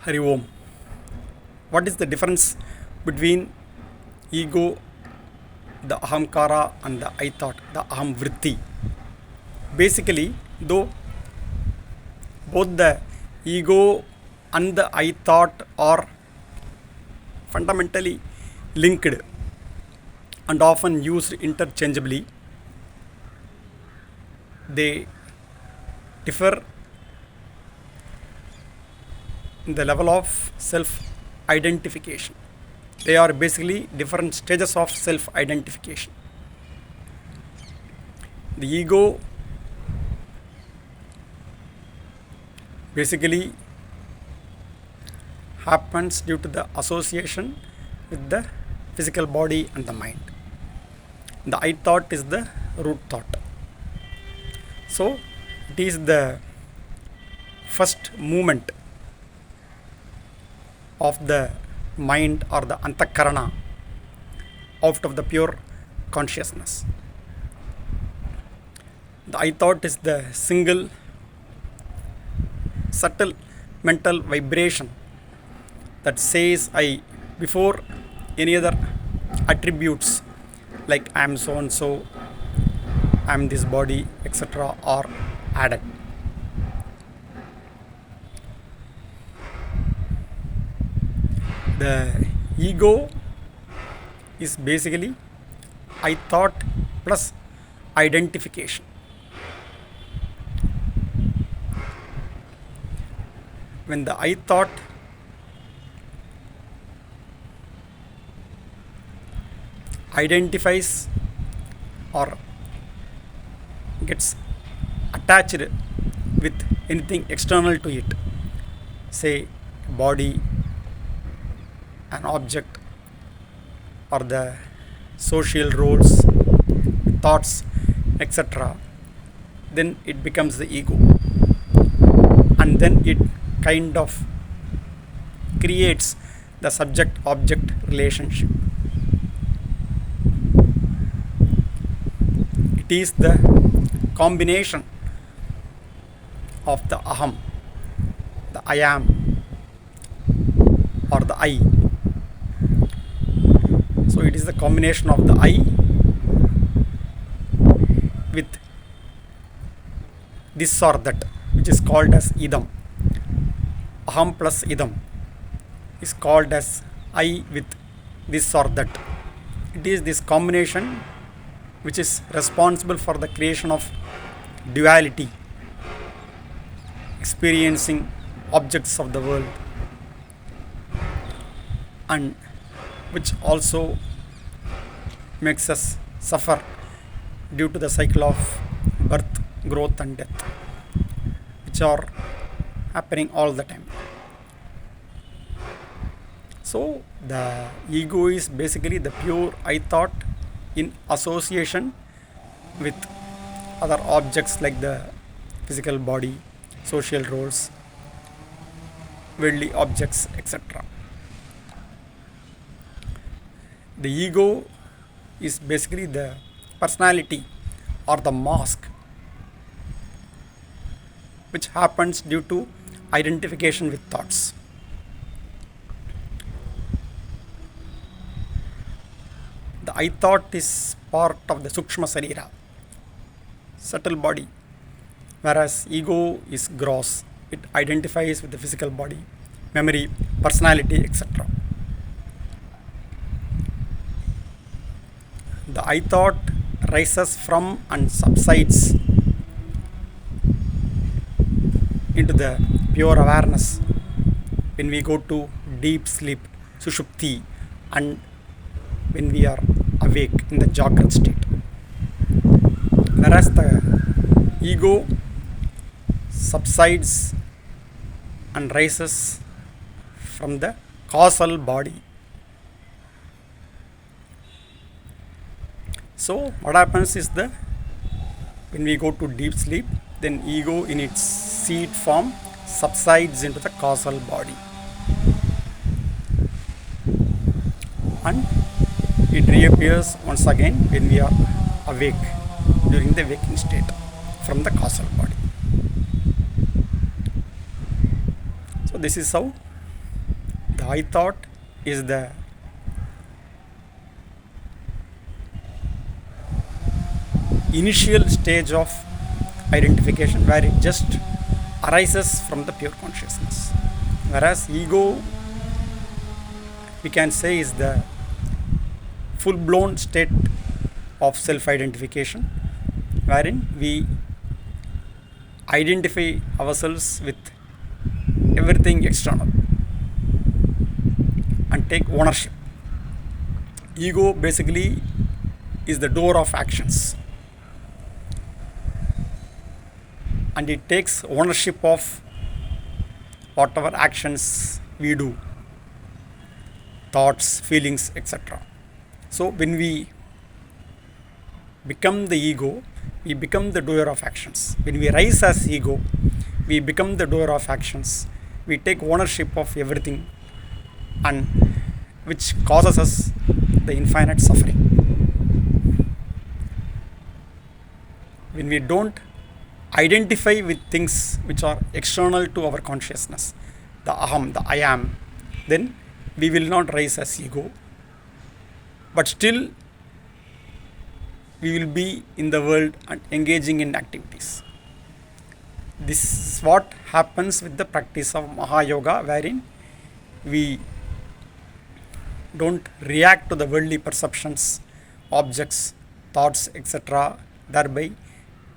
Hari Om. What is the difference between ego, the ahamkara, and the I thought, the aham vritti? Basically, though both the ego and the I thought are fundamentally linked and often used interchangeably, they differ in the level of self identification. They are basically different stages of self identification. The ego basically happens due to the association with the physical body and the mind. The I thought is the root thought. So, it is the first movement of the mind or the antakarana out of the pure consciousness. The I thought is the single subtle mental vibration that says I before any other attributes like I am so and so, I am this body, etc. are added. The ego is basically I thought plus identification. When the I thought identifies or gets attached with anything external to it, say body, an object, or the social roles, thoughts, etc., then it becomes the ego. And then it kind of creates the subject object relationship. It is the combination of the aham, the I am, or the I. So it is the combination of the I with this or that, which is called as idam. Aham plus idam is called as I with this or that. It is this combination which is responsible for the creation of duality, experiencing objects of the world, and which also makes us suffer due to the cycle of birth, growth, and death, which are happening all the time. So, the ego is basically the pure I thought in association with other objects like the physical body, social roles, worldly objects, etc. The ego is basically the personality or the mask which happens due to identification with thoughts. The I thought is part of the Sukshma Sarira, subtle body, whereas ego is gross. It identifies with the physical body, memory, personality, etc. The I thought rises from and subsides into the pure awareness when we go to deep sleep, sushupti, and when we are awake in the Jagrat state. Whereas the ego subsides and rises from the causal body. So what happens is that when we go to deep sleep, then ego in its seed form subsides into the causal body, and it reappears once again when we are awake during the waking state from the causal body. So this is how I thought is the initial stage of identification where it just arises from the pure consciousness. Whereas ego, we can say, is the full blown state of self identification wherein we identify ourselves with everything external and take ownership. Ego basically is the door of actions, and it takes ownership of whatever actions we do, thoughts, feelings, etc. So when we become the ego, we become the doer of actions. When we rise as ego, we become the doer of actions. We take ownership of everything, and which causes us the infinite suffering. When we don't identify with things which are external to our consciousness, the aham, the I am, then we will not rise as ego, but still we will be in the world and engaging in activities. This is what happens with the practice of Mahayoga, wherein we don't react to the worldly perceptions, objects, thoughts, etc. Thereby,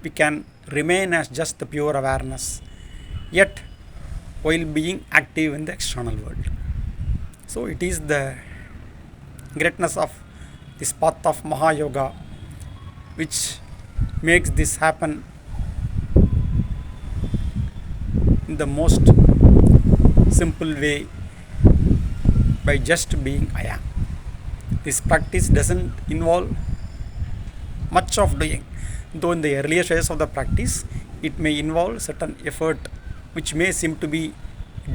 we can remain as just the pure awareness, yet while being active in the external world. So, it is the greatness of this path of Mahayoga which makes this happen in the most simple way by just being I am. This practice doesn't involve much of doing, though in the earlier stages of the practice it may involve certain effort which may seem to be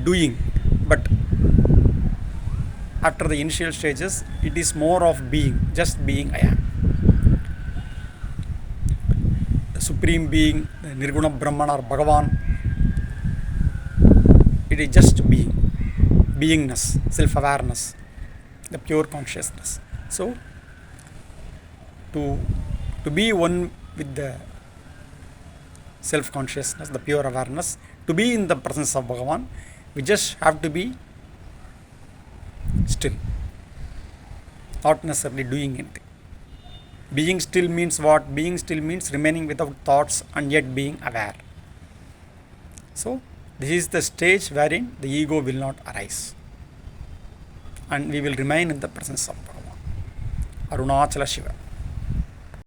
doing, but after the initial stages it is more of being, just being I am. The Supreme Being, the Nirguna Brahman or Bhagavan, it is just being, beingness, self-awareness, the pure consciousness. So, to be one with the self-consciousness, the pure awareness, to be in the presence of Bhagavan, we just have to be still, not necessarily doing anything. Being still means what? Being still means remaining without thoughts and yet being aware. So, this is the stage wherein the ego will not arise, and we will remain in the presence of Bhagavan. Arunachala Shiva.